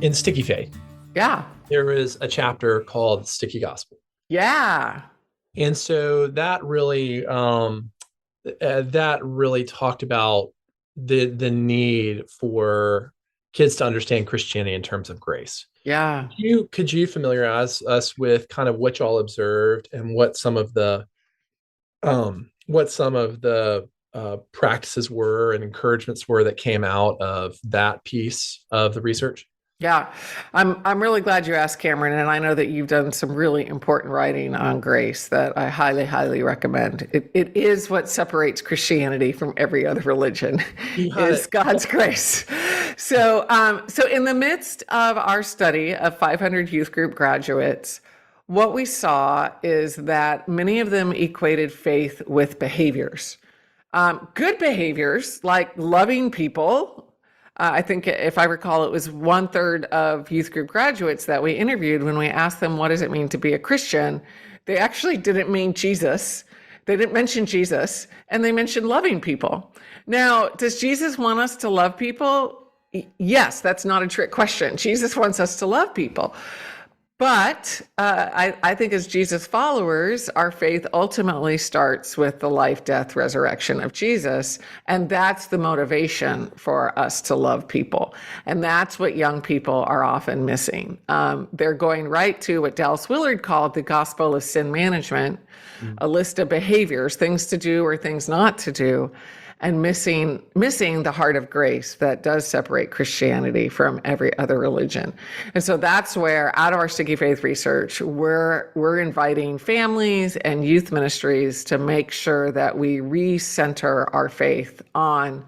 in Sticky Faith, Yeah. there is a chapter called Sticky Gospel. Yeah. And so that really talked about the need for kids to understand Christianity in terms of grace. Yeah. Could you familiarize us with kind of what y'all observed and what some of the practices were and encouragements were that came out of that piece of the research? Yeah. I'm really glad you asked, Cameron, and I know that you've done some really important writing on grace that I highly, highly recommend. It is what separates Christianity from every other religion You had is it. God's grace. So in the midst of our study of 500 youth group graduates, what we saw is that many of them equated faith with behaviors. Good behaviors like loving people. I think if I recall, it was 1/3 of youth group graduates that we interviewed when we asked them, what does it mean to be a Christian? They actually didn't mean Jesus. They didn't mention Jesus, and they mentioned loving people. Now, does Jesus want us to love people? Yes, that's not a trick question. Jesus wants us to love people. But I think as Jesus followers, our faith ultimately starts with the life, death, resurrection of Jesus. And that's the motivation for us to love people. And that's what young people are often missing. They're going right to what Dallas Willard called the gospel of sin management, a list of behaviors, things to do or things not to do, and missing the heart of grace that does separate Christianity from every other religion. And so that's where, out of our Sticky Faith research, we're inviting families and youth ministries to make sure that we recenter our faith on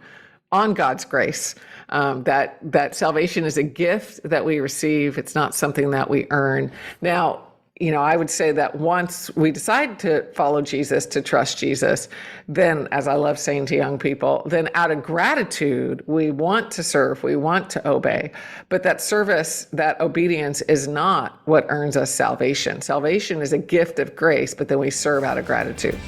God's grace. That salvation is a gift that we receive. It's not something that we earn. Now, I would say that once we decide to follow Jesus, to trust Jesus, then, as I love saying to young people, then out of gratitude, we want to serve, we want to obey. But that service, that obedience is not what earns us salvation. Salvation is a gift of grace, but then we serve out of gratitude.